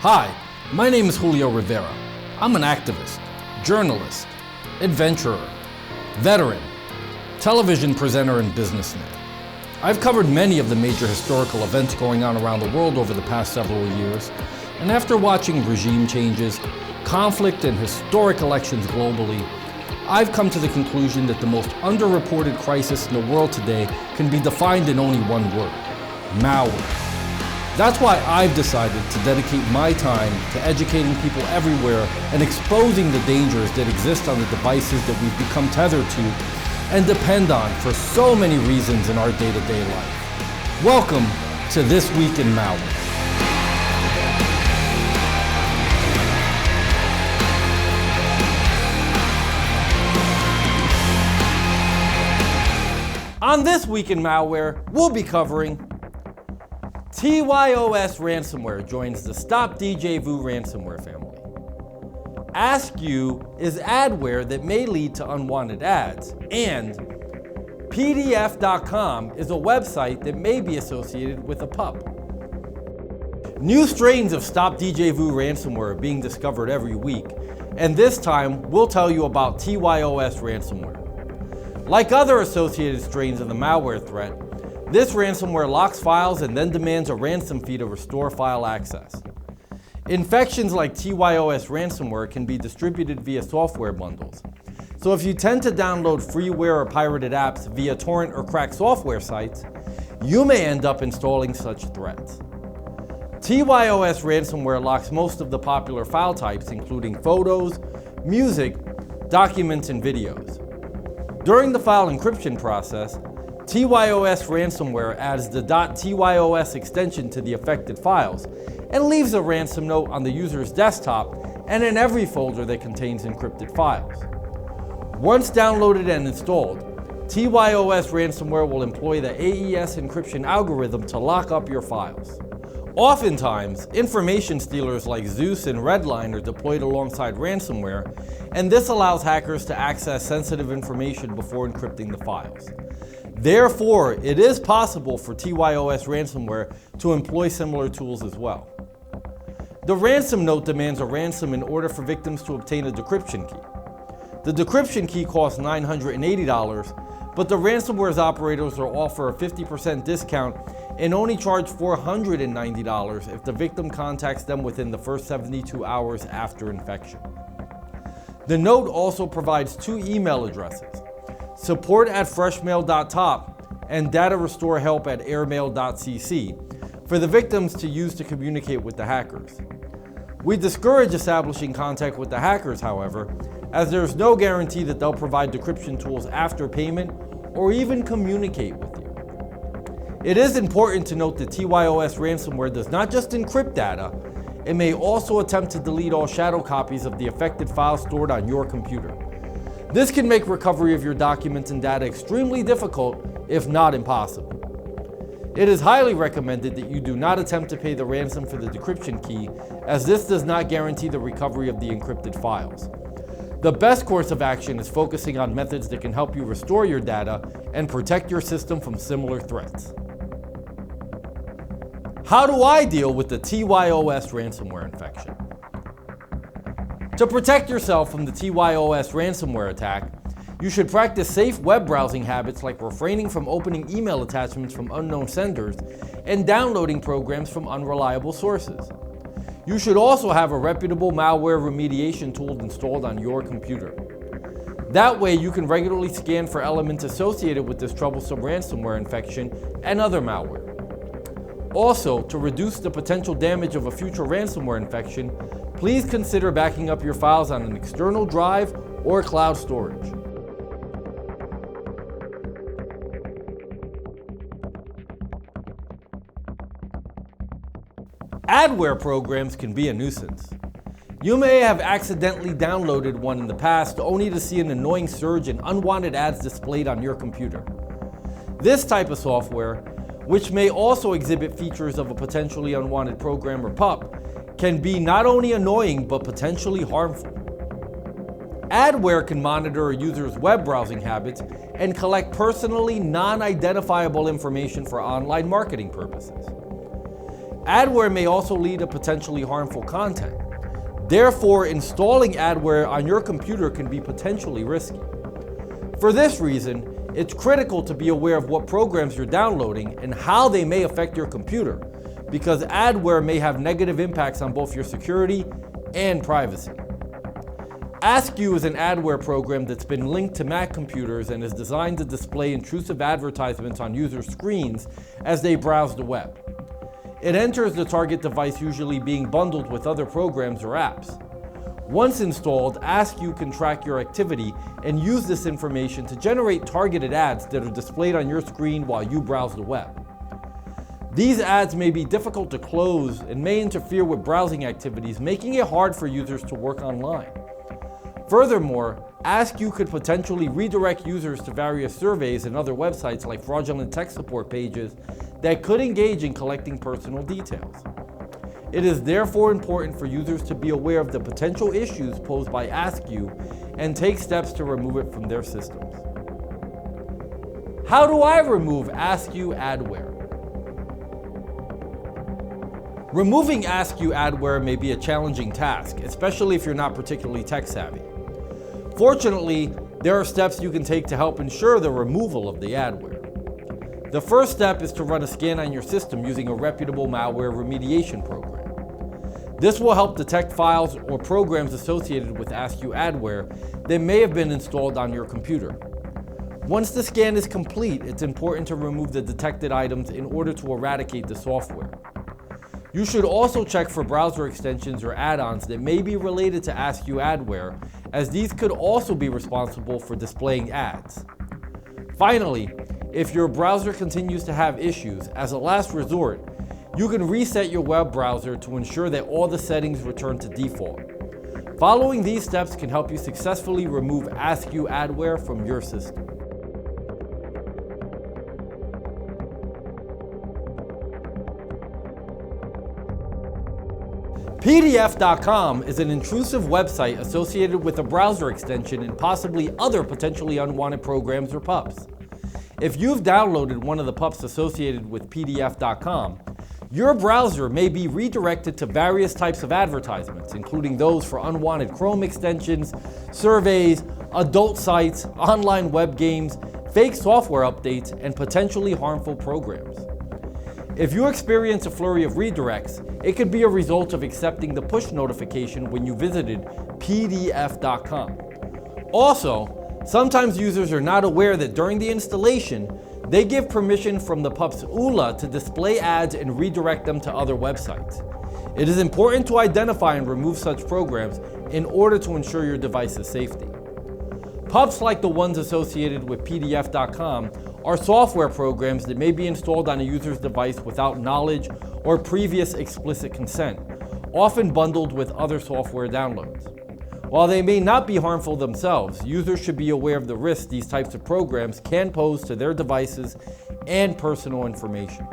Hi, my name is Julio Rivera. I'm an activist, journalist, adventurer, veteran, television presenter, and businessman. I've covered many of the major historical events going on around the world over the past several years, and after watching regime changes, conflict, and historic elections globally, I've come to the conclusion that the most underreported crisis in the world today can be defined in only one word: malware. That's why I've decided to dedicate my time to educating people everywhere and exposing the dangers that exist on the devices that we've become tethered to and depend on for so many reasons in our day-to-day life. Welcome to This Week in Malware. On This Week in Malware, we'll be covering TYOS Ransomware joins the Stop Djvu ransomware family. Ask You is adware that may lead to unwanted ads, and PDF.com is a website that may be associated with a pup. New strains of Stop Djvu ransomware are being discovered every week, and this time we'll tell you about TYOS ransomware. Like other associated strains of the malware threat, this ransomware locks files and then demands a ransom fee to restore file access. Infections like TYOS ransomware can be distributed via software bundles. So if you tend to download freeware or pirated apps via torrent or cracked software sites, you may end up installing such threats. TYOS ransomware locks most of the popular file types, including photos, music, documents, and videos. During the file encryption process, TYOS ransomware adds the .TYOS extension to the affected files and leaves a ransom note on the user's desktop and in every folder that contains encrypted files. Once downloaded and installed, TYOS ransomware will employ the AES encryption algorithm to lock up your files. Oftentimes, information stealers like Zeus and Redline are deployed alongside ransomware, and this allows hackers to access sensitive information before encrypting the files. Therefore, it is possible for TYOS ransomware to employ similar tools as well. The ransom note demands a ransom in order for victims to obtain a decryption key. The decryption key costs $980, but the ransomware's operators will offer a 50% discount and only charge $490 if the victim contacts them within the first 72 hours after infection. The note also provides two email addresses: support@freshmail.top and datarestorehelp@airmail.cc for the victims to use to communicate with the hackers. We discourage establishing contact with the hackers, however, as there's no guarantee that they'll provide decryption tools after payment or even communicate with you. It is important to note that TYOS ransomware does not just encrypt data, it may also attempt to delete all shadow copies of the affected files stored on your computer. This can make recovery of your documents and data extremely difficult, if not impossible. It is highly recommended that you do not attempt to pay the ransom for the decryption key, as this does not guarantee the recovery of the encrypted files. The best course of action is focusing on methods that can help you restore your data and protect your system from similar threats. How do I deal with the TYOS ransomware infection? To protect yourself from the TYOS ransomware attack, you should practice safe web browsing habits like refraining from opening email attachments from unknown senders and downloading programs from unreliable sources. You should also have a reputable malware remediation tool installed on your computer. That way you can regularly scan for elements associated with this troublesome ransomware infection and other malware. Also, to reduce the potential damage of a future ransomware infection, please consider backing up your files on an external drive or cloud storage. Adware programs can be a nuisance. You may have accidentally downloaded one in the past only to see an annoying surge in unwanted ads displayed on your computer. This type of software, which may also exhibit features of a potentially unwanted program or pup, can be not only annoying but potentially harmful. Adware can monitor a user's web browsing habits and collect personally non-identifiable information for online marketing purposes. Adware may also lead to potentially harmful content. Therefore, installing adware on your computer can be potentially risky. For this reason, it's critical to be aware of what programs you're downloading and how they may affect your computer, because adware may have negative impacts on both your security and privacy. Ask-You is an adware program that's been linked to Mac computers and is designed to display intrusive advertisements on users' screens as they browse the web. It enters the target device usually being bundled with other programs or apps. Once installed, Ask-You can track your activity and use this information to generate targeted ads that are displayed on your screen while you browse the web. These ads may be difficult to close and may interfere with browsing activities, making it hard for users to work online. Furthermore, Ask-You could potentially redirect users to various surveys and other websites like fraudulent tech support pages that could engage in collecting personal details. It is therefore important for users to be aware of the potential issues posed by Ask-You and take steps to remove it from their systems. How do I remove Ask-You adware? Removing Ask-You adware may be a challenging task, especially if you're not particularly tech savvy. Fortunately, there are steps you can take to help ensure the removal of the adware. The first step is to run a scan on your system using a reputable malware remediation program. This will help detect files or programs associated with Ask-You adware that may have been installed on your computer. Once the scan is complete, it's important to remove the detected items in order to eradicate the software. You should also check for browser extensions or add-ons that may be related to Ask-You adware, as these could also be responsible for displaying ads. Finally, if your browser continues to have issues, as a last resort, you can reset your web browser to ensure that all the settings return to default. Following these steps can help you successfully remove Ask-You adware from your system. PDF.com is an intrusive website associated with a browser extension and possibly other potentially unwanted programs or pups. If you've downloaded one of the pups associated with PDF.com, your browser may be redirected to various types of advertisements, including those for unwanted Chrome extensions, surveys, adult sites, online web games, fake software updates, and potentially harmful programs. If you experience a flurry of redirects, it could be a result of accepting the push notification when you visited PDF.com. Also, sometimes users are not aware that during the installation, they give permission from the pup's ULA to display ads and redirect them to other websites. It is important to identify and remove such programs in order to ensure your device's safety. Pups like the ones associated with PDF.com are software programs that may be installed on a user's device without knowledge or previous explicit consent, often bundled with other software downloads. While they may not be harmful themselves, users should be aware of the risks these types of programs can pose to their devices and personal information.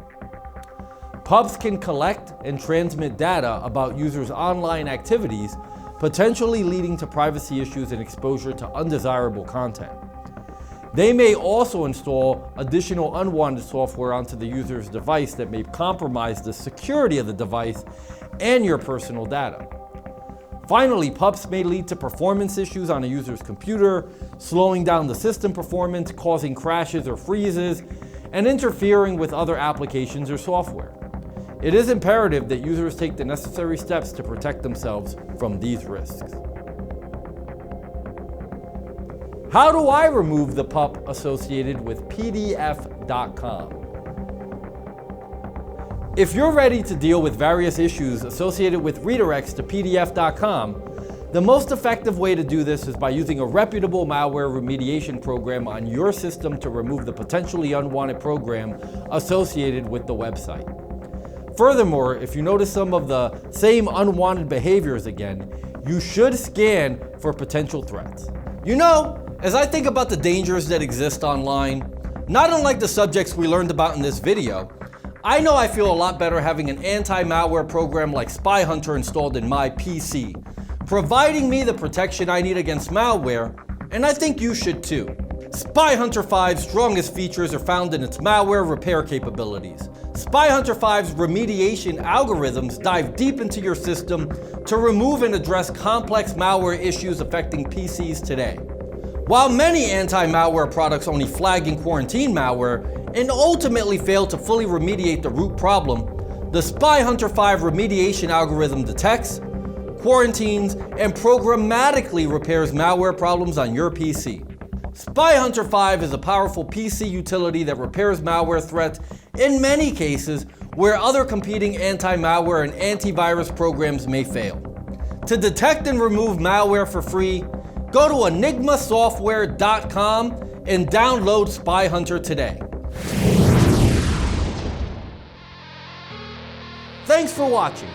Pubs can collect and transmit data about users' online activities, potentially leading to privacy issues and exposure to undesirable content. They may also install additional unwanted software onto the user's device that may compromise the security of the device and your personal data. Finally, pubs may lead to performance issues on a user's computer, slowing down the system performance, causing crashes or freezes, and interfering with other applications or software. It is imperative that users take the necessary steps to protect themselves from these risks. How do I remove the pup associated with PDF.com? If you're ready to deal with various issues associated with redirects to PDF.com, the most effective way to do this is by using a reputable malware remediation program on your system to remove the potentially unwanted program associated with the website. Furthermore, if you notice some of the same unwanted behaviors again, you should scan for potential threats. You know, as I think about the dangers that exist online, not unlike the subjects we learned about in this video, I know I feel a lot better having an anti-malware program like Spy Hunter installed in my PC, providing me the protection I need against malware, and I think you should too. Spy Hunter 5's strongest features are found in its malware repair capabilities. SpyHunter 5's remediation algorithms dive deep into your system to remove and address complex malware issues affecting PCs today. While many anti-malware products only flag and quarantine malware and ultimately fail to fully remediate the root problem, the SpyHunter 5 remediation algorithm detects, quarantines, and programmatically repairs malware problems on your PC. SpyHunter 5 is a powerful PC utility that repairs malware threats in many cases where other competing anti-malware and antivirus programs may fail. To detect and remove malware for free, go to enigmasoftware.com and download SpyHunter today. Thanks for watching.